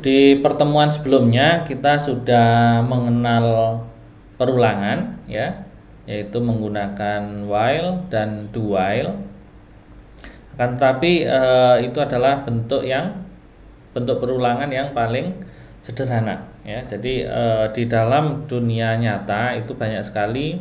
Di pertemuan sebelumnya kita sudah mengenal perulangan ya, yaitu menggunakan while dan do while. Akan tetapi itu adalah bentuk perulangan yang paling sederhana ya. Jadi di dalam dunia nyata itu banyak sekali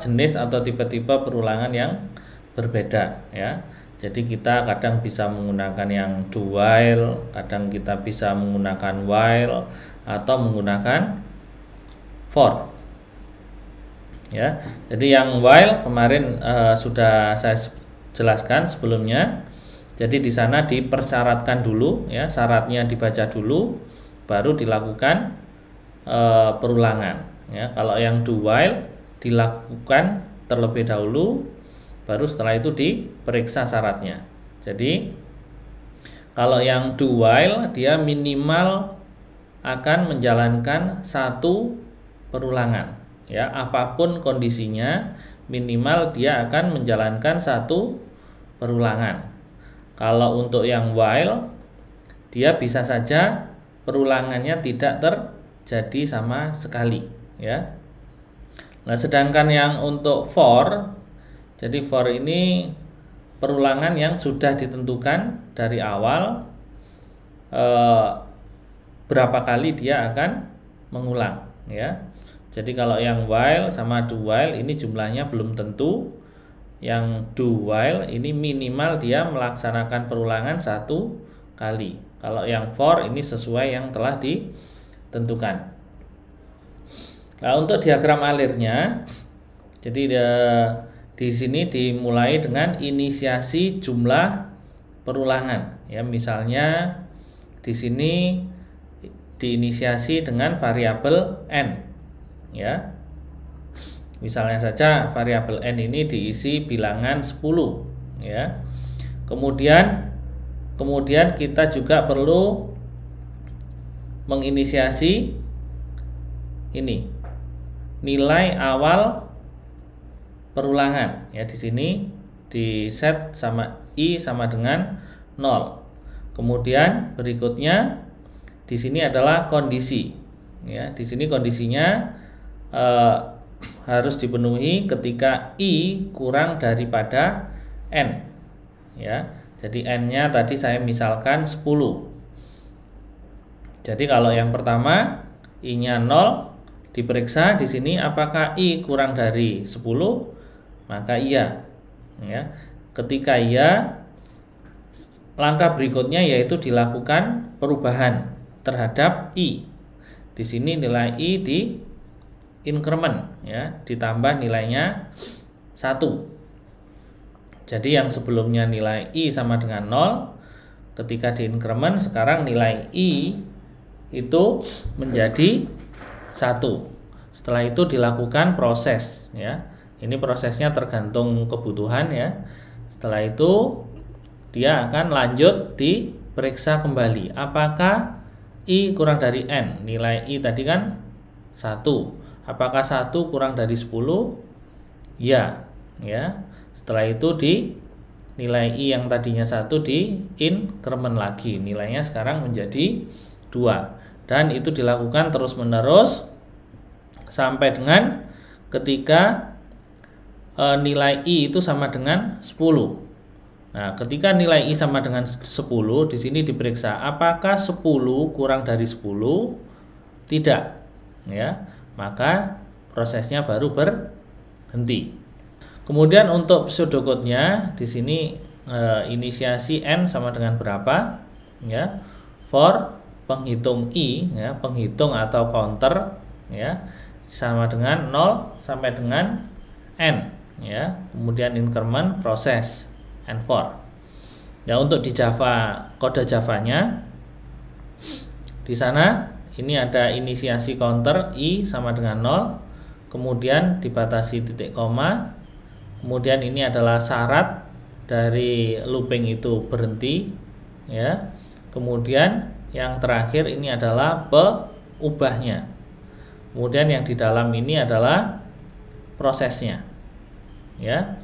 jenis atau tipe-tipe perulangan yang berbeda ya. Jadi kita kadang bisa menggunakan yang do while, kadang kita bisa menggunakan while atau menggunakan for. Ya. Jadi yang while kemarin sudah saya jelaskan sebelumnya. Jadi di sana dipersyaratkan dulu ya, syaratnya dibaca dulu baru dilakukan perulangan ya. Kalau yang do while dilakukan terlebih dahulu, baru setelah itu diperiksa syaratnya. Jadi kalau yang do while dia minimal akan menjalankan satu perulangan ya, apapun kondisinya minimal dia akan menjalankan satu perulangan. Kalau untuk yang while dia bisa saja perulangannya tidak terjadi sama sekali ya. Nah, sedangkan yang untuk for, jadi for ini perulangan yang sudah ditentukan dari awal berapa kali dia akan mengulang ya. Jadi kalau yang while sama do while ini jumlahnya belum tentu. Yang do while ini minimal dia melaksanakan perulangan satu kali. Kalau yang for ini sesuai yang telah ditentukan. Nah, untuk diagram alirnya, jadi di sini dimulai dengan inisiasi jumlah perulangan ya. Misalnya di sini diinisiasi dengan variabel n ya. Misalnya saja variabel n ini diisi bilangan 10 ya. Kemudian kita juga perlu menginisiasi ini nilai awal perulangan ya. Di sini di set sama i sama dengan 0. Kemudian berikutnya di sini adalah kondisi ya. Di sini kondisinya harus dipenuhi ketika i kurang daripada n ya. Jadi n-nya tadi saya misalkan 10. Jadi kalau yang pertama i-nya 0, diperiksa di sini apakah i kurang dari 10, maka iya ya. Ketika iya, langkah berikutnya yaitu dilakukan perubahan terhadap i. Di sini nilai i di increment ya, ditambah nilainya 1. Jadi yang sebelumnya nilai i sama dengan 0, ketika di increment sekarang nilai i itu menjadi 1. Setelah itu dilakukan proses ya. Ini prosesnya tergantung kebutuhan ya. Setelah itu dia akan lanjut diperiksa kembali apakah i kurang dari n. Nilai i tadi kan 1. Apakah 1 kurang dari 10? Ya. Ya. Setelah itu di nilai i yang tadinya 1 di increment lagi. Nilainya sekarang menjadi 2. Dan itu dilakukan terus-menerus sampai dengan ketika nilai i itu sama dengan 10. Nah, ketika nilai i sama dengan 10, di sini diperiksa apakah 10 kurang dari 10? Tidak. Ya. Maka prosesnya baru berhenti. Kemudian untuk pseudocode-nya di sini inisiasi n sama dengan berapa ya. For penghitung i ya, penghitung atau counter ya, sama dengan 0 sampai dengan n ya. Kemudian increment proses n for. Ya, untuk di Java, kode Javanya di sana ini ada inisiasi counter i sama dengan 0, kemudian dibatasi titik koma, kemudian ini adalah syarat dari looping itu berhenti ya. Kemudian yang terakhir ini adalah peubahnya. Kemudian yang di dalam ini adalah prosesnya ya.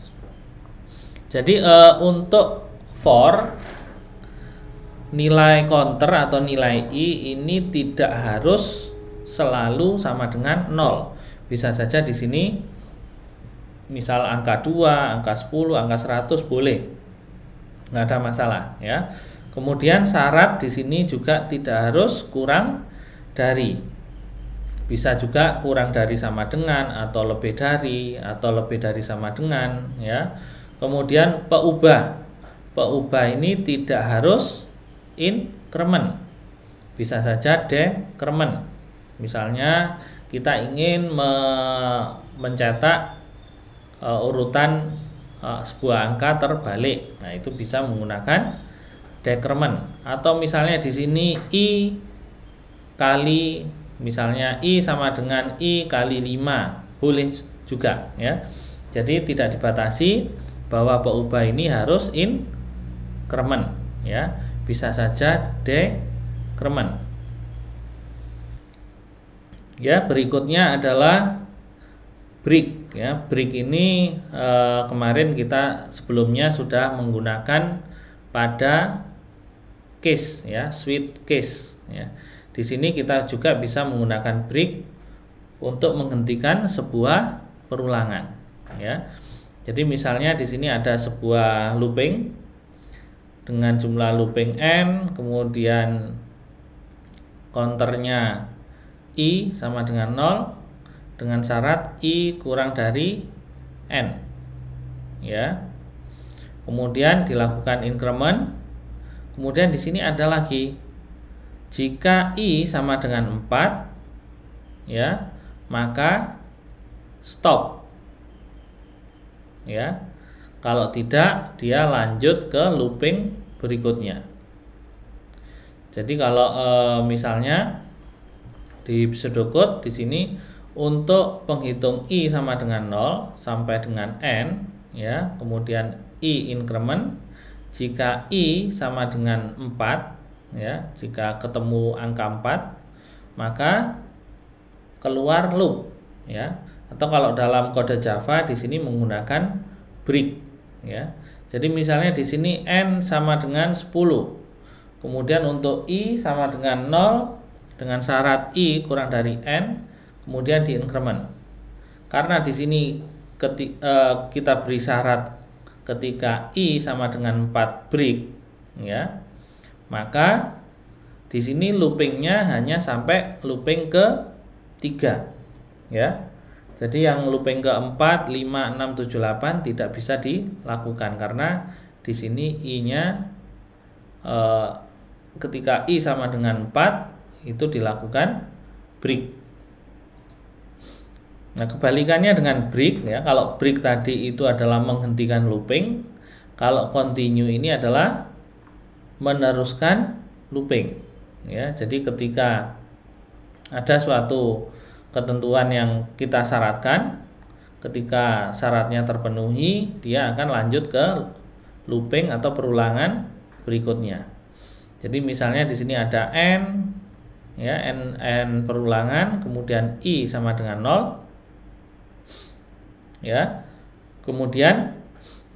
Jadi untuk for nilai counter atau nilai I ini tidak harus selalu sama dengan 0. Bisa saja di sini misal angka 2, angka 10, angka 100 boleh. Nggak ada masalah ya. Kemudian syarat di sini juga tidak harus kurang dari. Bisa juga kurang dari sama dengan atau lebih dari sama dengan ya. Kemudian peubah. Peubah ini tidak harus increment. Bisa saja decrement. Misalnya kita ingin mencetak urutan sebuah angka terbalik. Nah, itu bisa menggunakan decrement. Atau misalnya di sini I kali, misalnya I sama dengan I kali 5, boleh juga ya. Jadi tidak dibatasi bahwa peubah ini harus increment ya. Bisa saja decrement. Ya, berikutnya adalah break ya. Break ini kemarin kita sebelumnya sudah menggunakan pada case ya, switch case ya. Di sini kita juga bisa menggunakan break untuk menghentikan sebuah perulangan ya. Jadi misalnya di sini ada sebuah looping dengan jumlah looping n, kemudian counternya I sama dengan 0 dengan syarat I kurang dari N ya. Kemudian dilakukan increment. Kemudian di sini ada lagi, jika I sama dengan 4 ya, maka stop ya. Kalau tidak, dia lanjut ke looping berikutnya. Jadi kalau misalnya di pseudocode di sini untuk penghitung I sama dengan 0 sampai dengan N ya, kemudian I increment, jika I sama dengan 4 ya, jika ketemu angka 4 maka keluar loop ya. Atau kalau dalam kode Java di sini menggunakan break ya. Jadi misalnya di sini N sama dengan 10. Kemudian untuk I sama dengan 0 dengan syarat I kurang dari N, kemudian di increment. Karena di sini kita beri syarat ketika I sama dengan 4 break ya, maka di sini loopingnya hanya sampai looping ke 3 ya. Jadi yang looping ke 4, 5, 6, 7, 8 tidak bisa dilakukan karena di sini I-nya ketika I sama dengan 4 itu dilakukan break. Nah, kebalikannya dengan break ya. Kalau break tadi itu adalah menghentikan looping, kalau continue ini adalah meneruskan looping ya. Jadi ketika ada suatu ketentuan yang kita syaratkan, ketika syaratnya terpenuhi, dia akan lanjut ke looping atau perulangan berikutnya. Jadi misalnya di sini ada N ya, n perulangan, kemudian I sama dengan 0 ya. Kemudian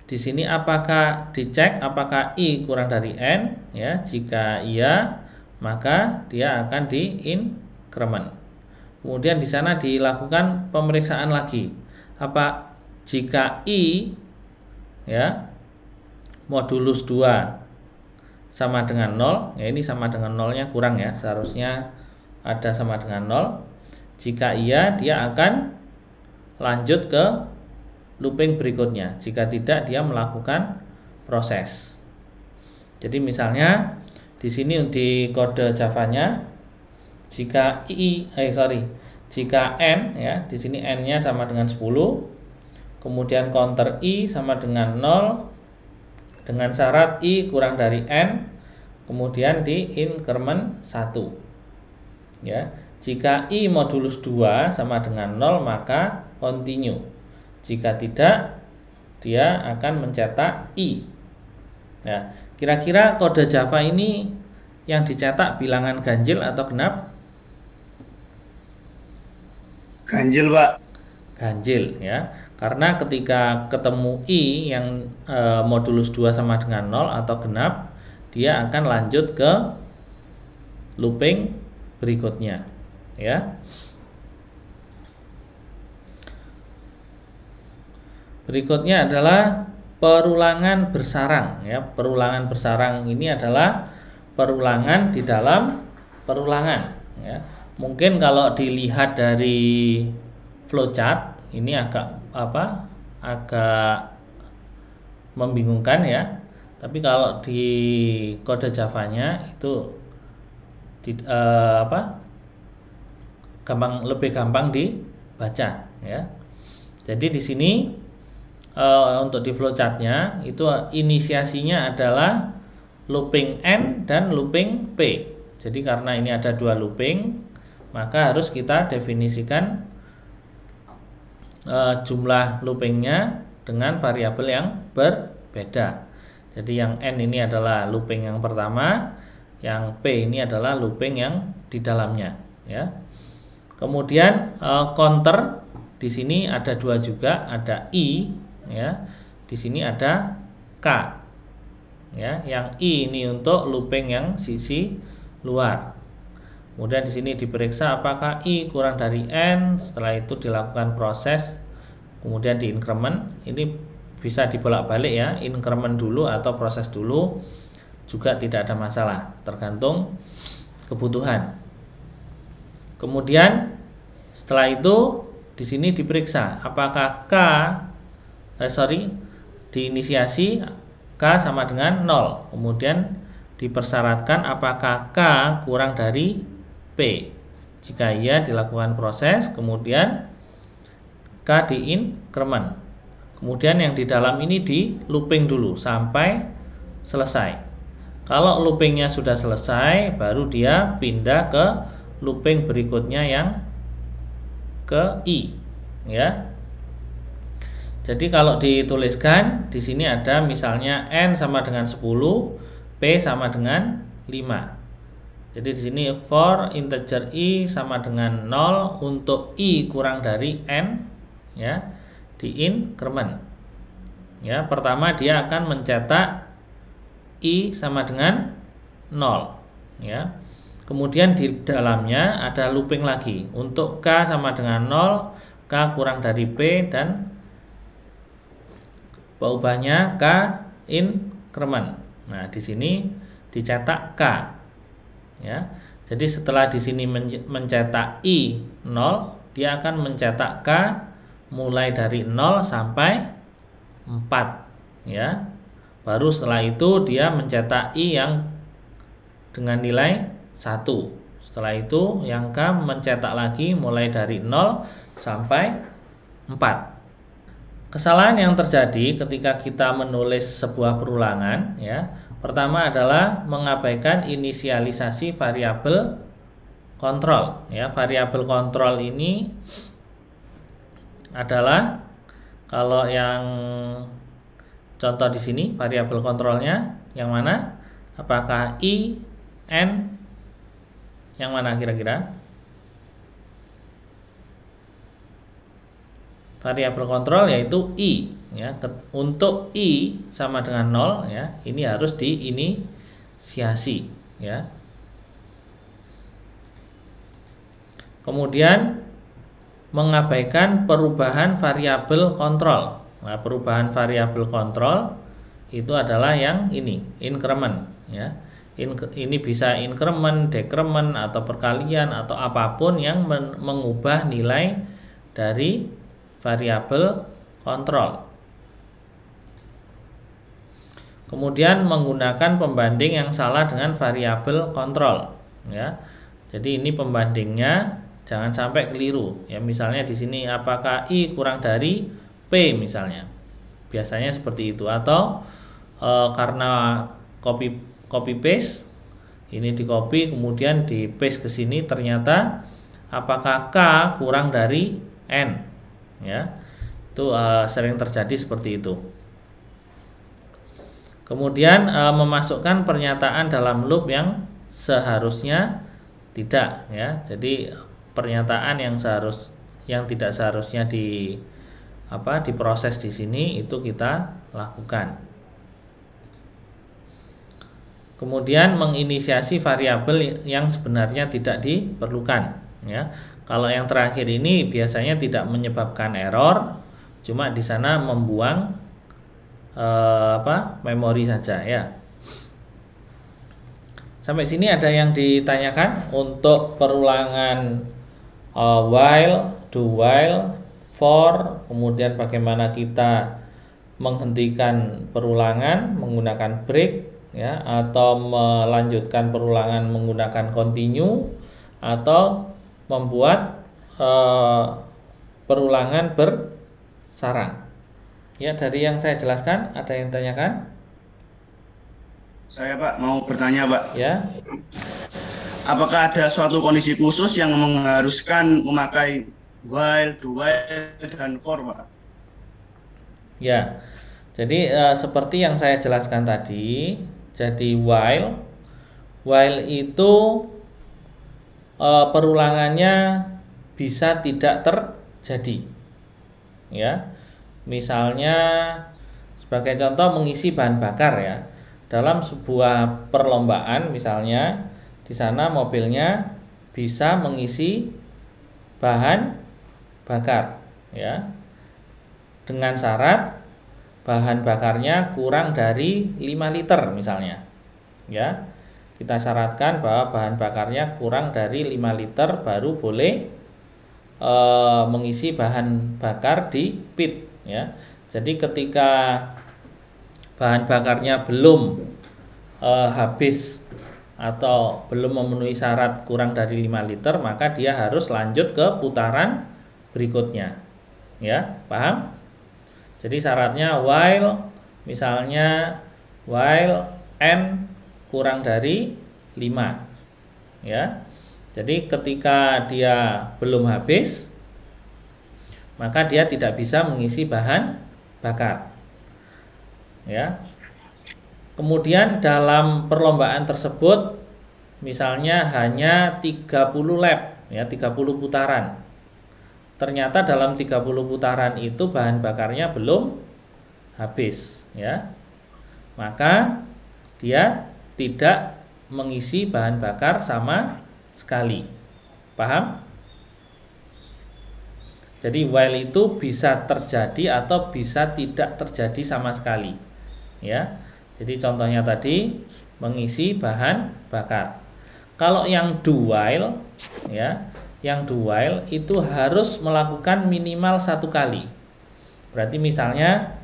di sini apakah dicek apakah I kurang dari N ya. Jika iya, maka dia akan di increment. Kemudian di sana dilakukan pemeriksaan lagi. Apa jika I ya modulus 2 sama dengan 0 ya, ini sama dengan 0-nya kurang ya, seharusnya ada sama dengan 0. Jika iya, dia akan lanjut ke looping berikutnya. Jika tidak, dia melakukan proses. Jadi misalnya di sini di kode Java-nya, jika jika N ya, di sini N-nya sama dengan 10, kemudian counter I sama dengan 0 dengan syarat I kurang dari N, kemudian di increment 1 ya. Jika I modulus 2 sama dengan 0 maka continue. Jika tidak, dia akan mencetak I ya. Kira-kira kode Java ini yang dicetak bilangan ganjil atau genap? Ganjil, Pak. Ganjil ya. Karena ketika ketemu I yang modulus 2 sama dengan 0 atau genap, dia akan lanjut ke looping berikutnya, ya. Berikutnya adalah perulangan bersarang, ya. Perulangan bersarang ini adalah perulangan di dalam perulangan, ya. Mungkin kalau dilihat dari flowchart ini agak membingungkan, ya. Tapi kalau di kode Java-nya itu lebih gampang dibaca, ya. Jadi di sini untuk di flowchartnya itu inisiasinya adalah looping N dan looping P. Jadi karena ini ada dua looping, maka harus kita definisikan jumlah loopingnya dengan variabel yang berbeda. Jadi yang N ini adalah looping yang pertama, yang P ini adalah looping yang di dalamnya, ya. Kemudian counter di sini ada dua juga, ada I, ya. Di sini ada K, ya. Yang I ini untuk looping yang sisi luar. Kemudian di sini diperiksa apakah I kurang dari N. Setelah itu dilakukan proses, kemudian di increment. Ini bisa dibolak-balik, ya, increment dulu atau proses dulu juga tidak ada masalah, tergantung kebutuhan. Kemudian setelah itu di sini diperiksa apakah diinisiasi K sama dengan 0. Kemudian dipersyaratkan apakah K kurang dari P. Jika iya dilakukan proses, kemudian K di increment. Kemudian yang di dalam ini di looping dulu sampai selesai. Kalau loopingnya sudah selesai, baru dia pindah ke looping berikutnya yang ke I, ya. Jadi kalau dituliskan di sini ada misalnya N sama dengan 10, P sama dengan 5. Jadi di sini for integer I sama dengan 0 untuk I kurang dari N, ya, di increment. Ya, pertama dia akan mencetak I sama dengan 0, ya. Kemudian di dalamnya ada looping lagi untuk K sama dengan 0, K kurang dari P, dan peubahnya K increment. Nah, di sini dicetak K, ya. Jadi setelah di sini mencetak I 0, dia akan mencetak K mulai dari 0 sampai 4, ya. Baru setelah itu dia mencetak I yang dengan nilai 1. Setelah itu yang K mencetak lagi mulai dari 0 sampai 4. Kesalahan yang terjadi ketika kita menulis sebuah perulangan, ya, pertama adalah mengabaikan inisialisasi variabel kontrol, ya. Variabel kontrol ini adalah kalau yang contoh di sini variabel kontrolnya yang mana? Apakah I, N, yang mana kira-kira? Variabel kontrol yaitu I, ya. Untuk I sama dengan 0, ya, ini harus diinisiasi, ya. Kemudian mengabaikan perubahan variabel kontrol. Nah, perubahan variabel kontrol itu adalah yang ini, increment, ya. Ini bisa increment, decrement, atau perkalian, atau apapun yang mengubah nilai dari variabel kontrol. Kemudian menggunakan pembanding yang salah dengan variabel kontrol, ya. Jadi ini pembandingnya jangan sampai keliru, ya. Misalnya di sini apakah I kurang dari P misalnya. Biasanya seperti itu, atau karena copy paste, ini di copy kemudian di paste ke sini, ternyata apakah K kurang dari N, ya. Itu sering terjadi seperti itu. Kemudian memasukkan pernyataan dalam loop yang seharusnya tidak, ya. Jadi pernyataan yang tidak seharusnya diproses di sini itu kita lakukan. kemudian menginisiasi variabel yang sebenarnya tidak diperlukan, ya. Kalau yang terakhir ini biasanya tidak menyebabkan error, cuma di sana membuang memori saja, ya. Sampai sini ada yang ditanyakan untuk perulangan while, do while, for, kemudian bagaimana kita menghentikan perulangan menggunakan break, ya, atau melanjutkan perulangan menggunakan continue, atau membuat perulangan bersarang. Ya, dari yang saya jelaskan ada yang tanyakan? Saya Pak mau bertanya Pak. Ya. Apakah ada suatu kondisi khusus yang mengharuskan memakai while, do while, dan for Pak? Ya. Jadi seperti yang saya jelaskan tadi, jadi while itu perulangannya bisa tidak terjadi, ya. Misalnya sebagai contoh mengisi bahan bakar, ya, dalam sebuah perlombaan, misalnya di sana mobilnya bisa mengisi bahan bakar, ya, dengan syarat bahan bakarnya kurang dari 5 liter misalnya, ya. Kita syaratkan bahwa bahan bakarnya kurang dari 5 liter baru boleh mengisi bahan bakar di pit, ya. Jadi ketika bahan bakarnya belum habis atau belum memenuhi syarat kurang dari 5 liter, maka dia harus lanjut ke putaran berikutnya, ya. Paham? Jadi syaratnya while, misalnya while n kurang dari 5, ya. Jadi ketika dia belum habis, maka dia tidak bisa mengisi bahan bakar, ya. Kemudian dalam perlombaan tersebut misalnya hanya 30 lap, ya, 30 putaran. Ternyata dalam 30 putaran itu bahan bakarnya belum habis, ya. Maka dia tidak mengisi bahan bakar sama sekali. Paham? Jadi while itu bisa terjadi atau bisa tidak terjadi sama sekali, ya. Jadi contohnya tadi mengisi bahan bakar. Kalau yang do while, ya, yang do while itu harus melakukan minimal 1 kali. Berarti misalnya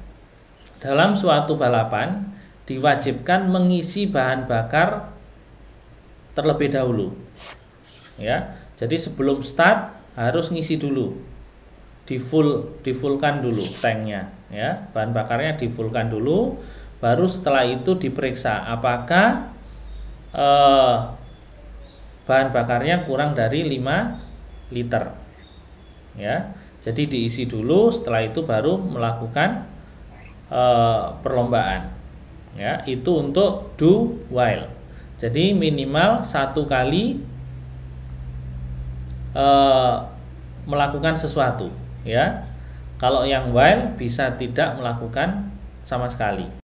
dalam suatu balapan diwajibkan mengisi bahan bakar terlebih dahulu, ya. Jadi sebelum start harus ngisi dulu, difullkan dulu tanknya, ya. Bahan bakarnya difullkan dulu. Baru setelah itu diperiksa apakah bahan bakarnya kurang dari 5 liter, ya. Jadi diisi dulu, setelah itu baru melakukan perlombaan, ya. Itu untuk do while. Jadi minimal 1 kali melakukan sesuatu, ya. Kalau yang while bisa tidak melakukan sama sekali.